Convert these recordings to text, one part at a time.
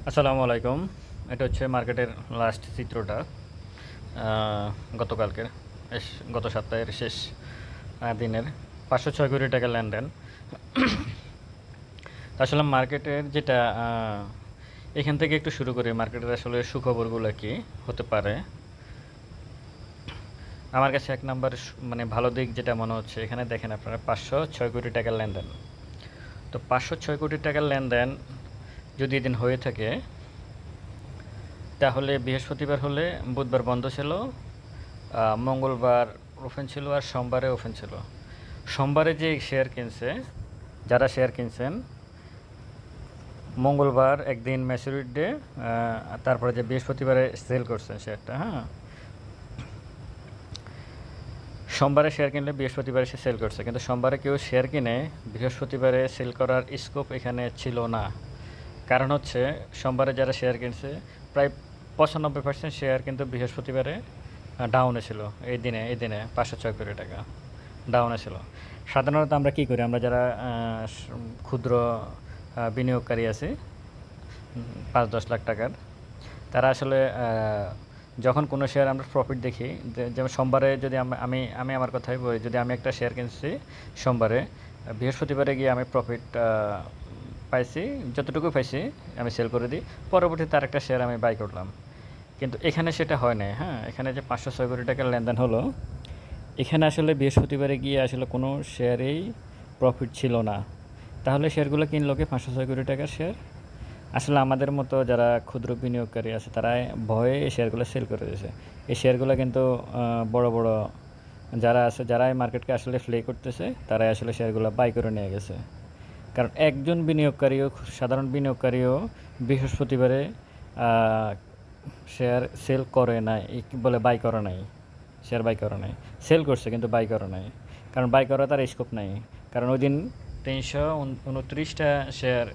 আসসালামু আলাইকুম। এটা হচ্ছে মার্কেটের লাস্ট চিত্রটা। গতকালকের গত সপ্তাহের শেষ দিনের 506 কোটি টাকা লেনদেন। আসলে মার্কেটের যেটা এখান থেকে একটু শুরু করি। মার্কেটের আসলে সুখবরগুলো কি হতে পারে। আমার কাছে এক নাম্বার মানে ভালো দিক যেটা মনে হচ্ছে, এখানে দেখেন আপনারা 506 কোটি টাকার লেনদেন। তো 506 কোটি টাকার লেনদেন যদি এদিন হয়ে থাকে, তাহলে বৃহস্পতিবার হলে বুধবার বন্ধ ছিল, মঙ্গলবার ওপেন ছিল, আর সোমবারে ওপেন ছিল। সোমবারে যে শেয়ার কিনছে, যারা শেয়ার কিনছেন, মঙ্গলবার একদিন ম্যাচুরিটি ডে, তারপরে যে বৃহস্পতিবারে সেল করছেন শেয়ারটা, হ্যাঁ, সোমবারে শেয়ার কিনলে বৃহস্পতিবারে সে সেল করছে, কিন্তু সোমবারে কেউ শেয়ার কিনে বৃহস্পতিবারে সেল করার স্কোপ এখানে ছিল না। কারণ হচ্ছে সোমবারে যারা শেয়ার কিনছে প্রায় 95% শেয়ার কিন্তু বৃহস্পতিবারে ডাউনে ছিল। এই দিনে 506 কোটি টাকা ডাউনে ছিল। সাধারণত আমরা কী করি, আমরা যারা ক্ষুদ্র বিনিয়োগকারী আছি 5-10 লাখ টাকার, তারা আসলে যখন কোনো শেয়ার আমরা প্রফিট দেখি, যেমন সোমবারে যদি আমি আমি আমার কথাই বলি, যদি আমি একটা শেয়ার কিনছি সোমবারে, বৃহস্পতিবারে গিয়ে আমি প্রফিট পাইছি, যতটুকু পাইছি আমি সেল করে দিই, পরবর্তীতে তার একটা শেয়ার আমি বাই করলাম। কিন্তু এখানে সেটা হয় নাই। হ্যাঁ, এখানে যে 506 কোটি টাকার লেনদেন হলো, এখানে আসলে বৃহস্পতিবারে গিয়ে আসলে কোনো শেয়ারেই প্রফিট ছিল না। তাহলে শেয়ারগুলো কিনলো কি 506 কোটি টাকার শেয়ার? আসলে আমাদের মতো যারা ক্ষুদ্র বিনিয়োগকারী আছে, তারা ভয়ে এই শেয়ারগুলো সেল করে দিয়েছে। এই শেয়ারগুলো কিন্তু বড় বড় যারা আছে, যারা এই মার্কেটকে আসলে প্লে করতেছে, তারাই আসলে শেয়ারগুলো বাই করে নিয়ে গেছে। কারণ একজন বিনিয়োগকারীও, সাধারণ বিনিয়োগকারীও বৃহস্পতিবারে শেয়ার সেল করে নাই, বলে বাই করা নাই, শেয়ার বাই করা নাই। সেল করছে কিন্তু বাই করা নাই, কারণ বাই করা তার স্কোপ নাই। কারণ ওই দিন 329টা শেয়ার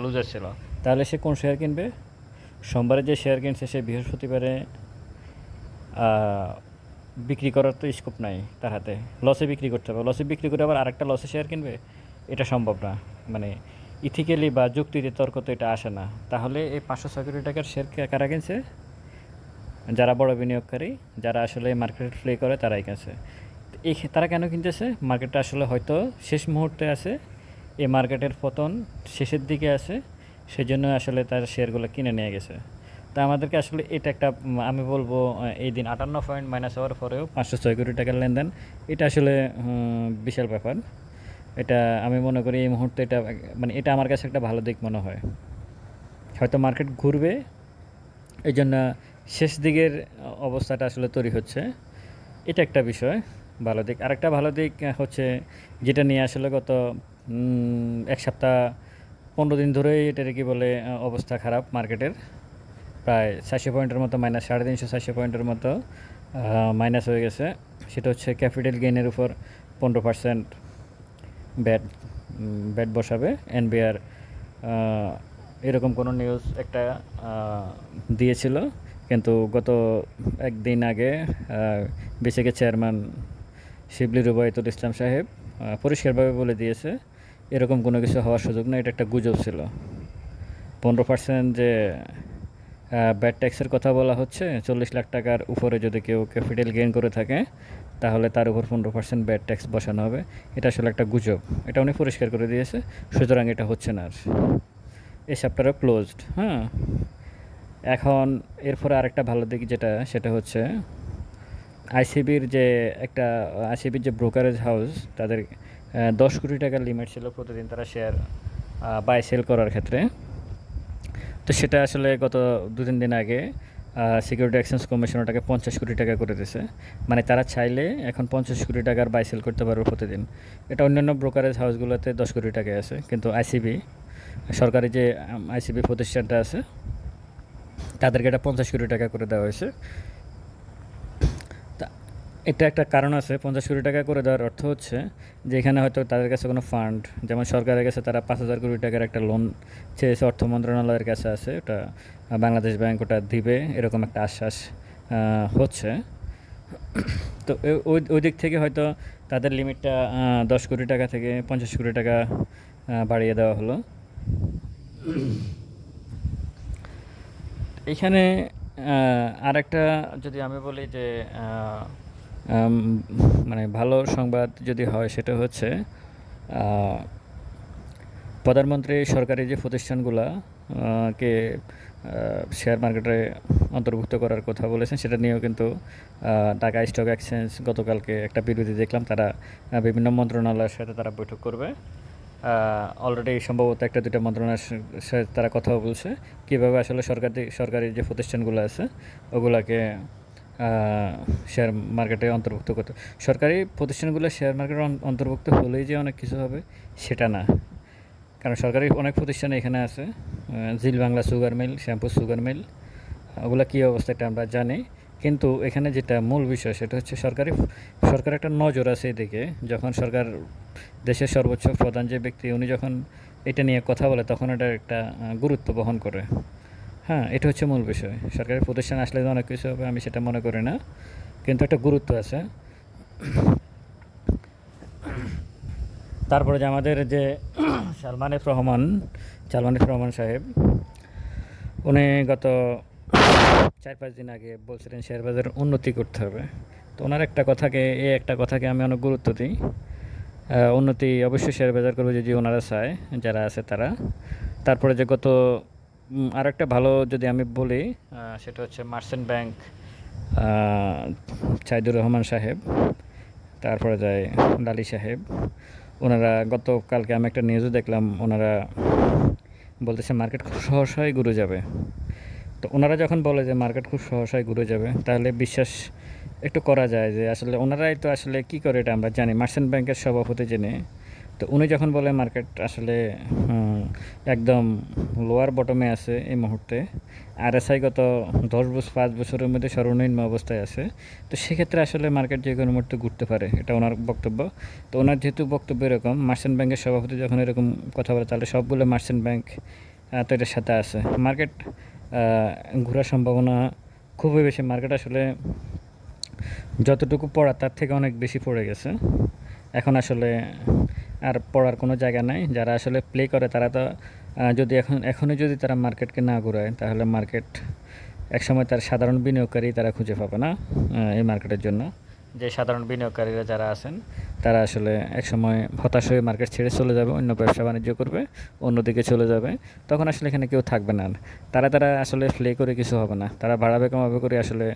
লুজার ছিল। তাহলে সে কোন শেয়ার কিনবে? সোমবারে যে শেয়ার কিনছে সে বৃহস্পতিবারে বিক্রি করার তো স্কোপ নাই তার হাতে। লসে বিক্রি করতে হবে, লসে বিক্রি করে আবার আরেকটা লসে শেয়ার কিনবে, এটা সম্ভব না। মানে ইথিক্যালি বা যুক্তিতে তর্ক তো এটা আসে না। তাহলে এই 506 কোটি টাকার শেয়ার কারা কিনছে? যারা বড় বিনিয়োগকারী, যারা আসলে মার্কেট প্লে করে, তারাই কিনছে। তারা কেন কিনতেছে? মার্কেটটা আসলে হয়তো শেষ মুহূর্তে আছে, এই মার্কেটের পতন শেষের দিকে আছে, সেজন্য আসলে তার শেয়ারগুলো কিনে নিয়ে গেছে। তা আমাদেরকে আসলে এটা একটা, আমি বলবো, এই দিন 58 পয়েন্ট মাইনাস হওয়ার পরেও 506 কোটি টাকার লেনদেন, এটা আসলে বিশাল ব্যাপার। এটা আমি মনে করি এই মুহূর্তে এটা, মানে এটা আমার কাছে একটা ভালো দিক মনে হয়। হয়তো মার্কেট ঘুরবে, এই জন্য শেষ দিকের অবস্থাটা আসলে তৈরি হচ্ছে, এটা একটা বিষয়, ভালো দিক। আরেকটা ভালো দিক হচ্ছে, যেটা নিয়ে আসলে গত 1 সপ্তাহ 15 দিন ধরেই এটার কি বলে অবস্থা খারাপ মার্কেটের, প্রায় 400 পয়েন্টের মতো মাইনাস, 350 400 পয়েন্টের মতো মাইনাস হয়ে গেছে। সেটা হচ্ছে ক্যাপিটাল গেইনের উপর 15% ব্যাট ব্যাট বসাবে এনবিআর, এরকম কোনো নিউজ একটা দিয়েছিল। কিন্তু গত একদিন আগে বিসিকের চেয়ারম্যান শিবলি রুবাইতুল ইসলাম সাহেব পরিষ্কারভাবে বলে দিয়েছে, এরকম কোনো কিছু হওয়ার সুযোগ নেই, এটা একটা গুজব ছিল। 15% যে ব্যাড ট্যাক্সের কথা বলা হচ্ছে, 40 লাখ টাকার উপরে যদি কেউ ক্যাপিটাল গেইন করে থাকে, তাহলে তার উপর 15% ব্যাড ট্যাক্স বসানো হবে। এটা আসলে একটা গুজব, এটা উনি পরিষ্কার করে দিয়েছে। সুতরাং এটা হচ্ছে না আর, এই সপ্তাহটা ক্লোজড। হ্যাঁ, এখন এরপরে আরেকটা ভালো দিক যেটা, সেটা হচ্ছে আইসিবির যে ব্রোকারেজ হাউস, তাদের 10 কোটি টাকার লিমিট ছিল প্রতিদিন তারা শেয়ার বাই সেল করার ক্ষেত্রে। তো সেটা আসলে গত 2-3 দিন আগে সিকিউরিটি এক্সচেঞ্জ কমিশন ওটাকে 50 কোটি টাকা করে দিয়েছে। মানে তারা চাইলে এখন 50 কোটি টাকার বাই সেল করতে পারবে প্রতিদিন। এটা অন্যান্য ব্রোকারেজ হাউসগুলোতে 10 কোটি টাকায় আছে, কিন্তু আইসিবি, সরকারি যে আইসিবি প্রতিষ্ঠানটা আছে, তাদেরকে এটা 50 কোটি টাকা করে দেওয়া হয়েছে। তা এটা একটা কারণ আছে, 50 কোটি টাকা করে দেওয়ার অর্থ হচ্ছে যে এখানে হয়তো তাদের কাছে কোনো ফান্ড, যেমন সরকারের কাছে তারা 5,000 কোটি টাকার একটা লোন চেয়েছে, অর্থ মন্ত্রণালয়ের কাছে আছে, ওটা বাংলাদেশ ব্যাংক ওটা দিবে, এরকম একটা আশ্বাস হচ্ছে। তো ওই দিক থেকে হয়তো তাদের লিমিটটা 10 কোটি টাকা থেকে 50 কোটি টাকা বাড়িয়ে দেওয়া হলো। এখানে আরেকটা যদি আমি বলি যে আহ, আম, মানে ভালো সংবাদ যদি হয় সেটা হচ্ছে আহ, প্রধানমন্ত্রী সরকারি যে প্রতিষ্ঠানগুলা কে শেয়ার মার্কেটে অন্তর্ভুক্ত করার কথা বলেছেন সেটা নিয়েও কিন্তু ঢাকা স্টক এক্সচেঞ্জ গতকালকে একটা বিবৃতি দেখলাম তারা বিভিন্ন মন্ত্রণালয়ের সাথে তারা বৈঠক করবে অলরেডি সম্ভবত একটা দুটো মন্ত্রণালয়ের সাথে তারা কথাও বলছে কীভাবে আসলে সরকারি যে প্রতিষ্ঠানগুলো আছে ওগুলাকে শেয়ার মার্কেটে অন্তর্ভুক্ত করতে সরকারি প্রতিষ্ঠানগুলো শেয়ার মার্কেটে অন্তর্ভুক্ত হলেই যে অনেক কিছু হবে সেটা না কারণ সরকারি অনেক প্রতিষ্ঠান এখানে আছে Zeal Bangla sugar mill Shyampur sugar mill ওগুলো কী অবস্থা এটা আমরা জানি কিন্তু এখানে যেটা মূল বিষয় সেটা হচ্ছে সরকার একটা নজর আছে এদিকে যখন সরকার দেশের সর্বোচ্চ প্রধান যে ব্যক্তি উনি যখন এটা নিয়ে কথা বলে তখন এটা একটা গুরুত্ব বহন করে হ্যাঁ এটা হচ্ছে মূল বিষয় সরকারি প্রতিষ্ঠান আসলে যে অনেক কিছু হবে আমি সেটা মনে করি না কিন্তু একটা গুরুত্ব আছে তারপরে যে আমাদের যে সালমান এফ রহমান সাহেব উনি গত 4-5 দিন আগে বলছিলেন শেয়ার বাজার উন্নতি করতে হবে তো ওনার একটা কথাকে আমি অনেক গুরুত্ব দিই উন্নতি অবশ্যই শেয়ার বাজার করবে যদি ওনারা চায় যারা আছে তারা তারপরে যে গত আর একটা ভালো যদি আমি বলি সেটা হচ্ছে মার্চেন্ট ব্যাংক সাইদুর রহমান সাহেব তারপরে যায় লালি সাহেব ওনারা গতকালকে আমি একটা নিউজও দেখলাম ওনারা বলতেছে মার্কেট খুব সহসাই ঘুরে যাবে তো ওনারা যখন বলে যে মার্কেট খুব সহসাই ঘুরে যাবে তাহলে বিশ্বাস একটু করা যায় যে আসলে ওনারাই তো আসলে কী করে এটা আমরা জানি মার্চেন্ট ব্যাংকের সভাপতি জেনে তো উনি যখন বলে মার্কেট আসলে একদম লোয়ার বটমে আছে এই মুহূর্তে আরএসআই গত 5 বছরের মধ্যে সর্বনিম্ন অবস্থায় আছে তো সেক্ষেত্রে আসলে মার্কেট যে কোনো মুহূর্তে ঘুরতে পারে এটা ওনার বক্তব্য তো ওনার যেহেতু বক্তব্য এরকম মার্চেন্ট ব্যাংকের সভাপতি যখন এরকম কথা বলে তাহলে সবগুলো মার্চেন্ট ব্যাংক তো এটার সাথে আছে মার্কেট ঘোরার সম্ভাবনা খুবই বেশি মার্কেট আসলে যতটুকু পড়া তার থেকে অনেক বেশি পড়ে গেছে এখন আসলে আর পড়ার কোনো জায়গা নাই যারা আসলে প্লে করে তারা তো যদি এখনই যদি তারা মার্কেটকে না ঘোরায় তাহলে মার্কেট একসময় তার সাধারণ বিনিয়োগকারী তারা খুঁজে পাবে না এই মার্কেটের জন্য যে সাধারণ বিনিয়োগকারীরা যারা আছেন তারা আসলে একসময় হতাশ হয়ে মার্কেট ছেড়ে চলে যাবে অন্য ব্যবসা বাণিজ্য করবে অন্যদিকে চলে যাবে তখন আসলে এখানে কেউ থাকবে না তারা আসলে প্লে করে কিছু হবে না তারা বাড়াবে কমাবে করে আসলে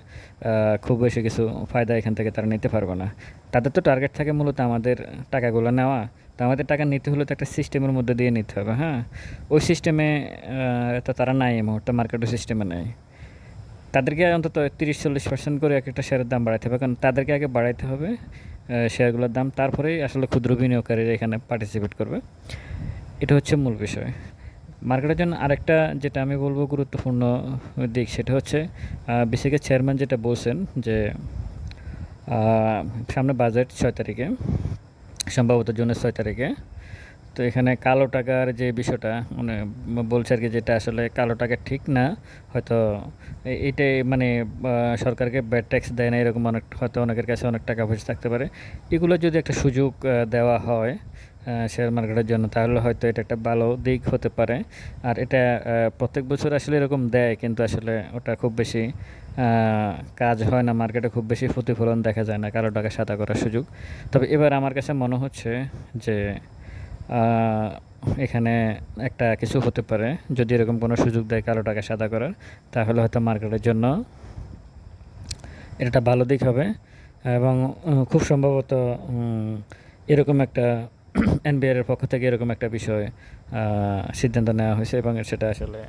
খুব বেশি কিছু ফায়দা এখান থেকে তারা নিতে পারবে না তাদের তো টার্গেট থাকে মূলত আমাদের টাকাগুলো নেওয়া তো আমাদের টাকা নিতে হলে তো একটা সিস্টেমের মধ্যে দিয়ে নিতে হবে হ্যাঁ ওই সিস্টেমে তো তারা নাই এই মুহূর্তে মার্কেটের সিস্টেমে নেই তাদেরকে অন্তত 30-40% করে এক একটা শেয়ারের দাম বাড়াইতে হবে কারণ তাদেরকে আগে বাড়াইতে হবে শেয়ারগুলোর দাম তারপরেই আসলে ক্ষুদ্র বিনিয়োগকারীরা এখানে পার্টিসিপেট করবে এটা হচ্ছে মূল বিষয় মার্কেটের জন্য আরেকটা যেটা আমি বলবো গুরুত্বপূর্ণ দিক সেটা হচ্ছে বিসিকের চেয়ারম্যান যেটা বলছেন যে সামনে বাজেট 6 তারিখে সম্ভবত জুনের 6 তারিখে তো এখানে কালো টাকার যে বিষয়টা মানে বলছে আর কি যেটা আসলে কালো টাকা ঠিক না হয়তো এইটাই মানে সরকারকে ব্যাড ট্যাক্স দেয় না এরকম অনেক হয়তো অনেকের কাছে অনেক টাকা পয়সা থাকতে পারে এগুলো যদি একটা সুযোগ দেওয়া হয় শেয়ার মার্কেটের জন্য তাহলে হয়তো এটা একটা ভালো দিক হতে পারে আর এটা প্রত্যেক বছর আসলে এরকম দেয় কিন্তু আসলে ওটা খুব বেশি কাজ হয় না মার্কেটে খুব বেশি প্রতিফলন দেখা যায় না কালো টাকা সাদা করার সুযোগ তবে এবার আমার কাছে মনে হচ্ছে যে এখানে একটা কিছু হতে পারে যদি এরকম কোনো সুযোগ দেয় কালো টাকা সাদা করার তাহলে হয়তো মার্কেটের জন্য এটা ভালো দিক হবে এবং খুব সম্ভবত এরকম একটা এনবিআর এর পক্ষ থেকে এরকম একটা বিষয় সিদ্ধান্ত নেওয়া হয়েছে এবং সেটা আসলে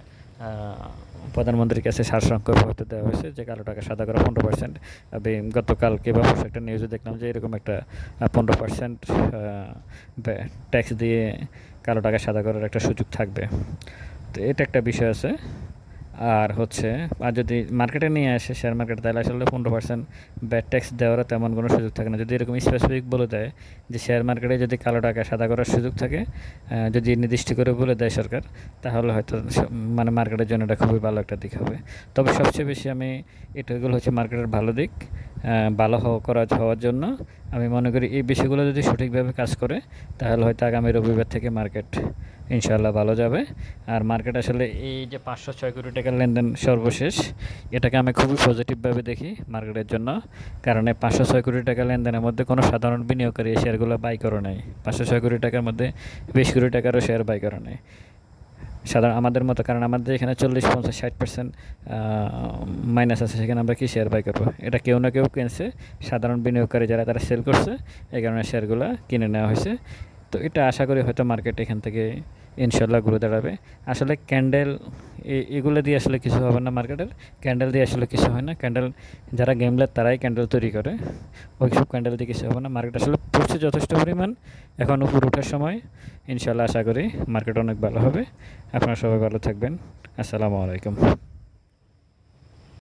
প্রধানমন্ত্রীর কাছে সারসংক্ষেপ হতে দেওয়া হয়েছে যে কালো টাকা সাদা করা 15%। আমি গতকালকে বা একটা নিউজে দেখলাম যে এরকম একটা 15% ট্যাক্স দিয়ে কালো টাকা সাদা করার একটা সুযোগ থাকবে তো এটা একটা বিষয় আছে আর হচ্ছে আর যদি মার্কেটে নিয়ে আসে শেয়ার মার্কেটে তাহলে আসলে 15% ব্যাড ট্যাক্স দেওয়ারও তেমন কোনো সুযোগ থাকে না যদি এরকম স্পেসিফিক বলে দেয় যে শেয়ার মার্কেটে যদি কালো টাকা সাদা করার সুযোগ থাকে যদি নির্দিষ্ট করে বলে দেয় সরকার তাহলে হয়তো মানে মার্কেটের জন্য এটা খুবই ভালো একটা দিক হবে তবে সবচেয়ে বেশি আমি এগুলো হচ্ছে মার্কেটের ভালো দিক ভালো হওয়ার জন্য আমি মনে করি এই বিষয়গুলো যদি সঠিকভাবে কাজ করে তাহলে হয়তো আগামী রবিবার থেকে মার্কেট ইনশাআল্লাহ ভালো যাবে। আর মার্কেট আসলে এই যে 506 কোটি টাকার লেনদেন সর্বশেষ, এটাকে আমি খুবই পজিটিভভাবে দেখি মার্কেটের জন্য। কারণ এই 506 কোটি টাকা লেনদেনের মধ্যে কোনো সাধারণ বিনিয়োগকারী এই শেয়ারগুলো বাই করে নাই। 506 কোটি টাকার মধ্যে 20 কোটি টাকারও শেয়ার বাই করে নাই সাধারণ আমাদের মতো। কারণ আমাদের এখানে 40, 50, 60% মাইনাস আছে, সেখানে আমরা কি শেয়ার বাই করবো? এটা কেউ না কেউ কিনছে, সাধারণ বিনিয়োগকারী যারা তারা সেল করছে, এই কারণে শেয়ারগুলো কিনে নেওয়া হয়েছে। তো এটা আশা করি হয়তো মার্কেট এখান থেকে ইনশাল্লাহ ঘুরে দাঁড়াবে। আসলে ক্যান্ডেল এগুলো দিয়ে আসলে কিছু হবে না, মার্কেটের ক্যান্ডেল দিয়ে আসলে কিছু হয় না। ক্যান্ডেল যারা গেমলার তারাই ক্যান্ডেল তৈরি করে, ওই সব ক্যান্ডেল দিয়ে কিছু হবে না। মার্কেট আসলে পড়ছে যথেষ্ট পরিমাণ, এখন উপর ওঠার সময়। ইনশাল্লাহ আশা করি মার্কেট অনেক ভালো হবে। আপনারা সবাই ভালো থাকবেন। আসসালামু আলাইকুম।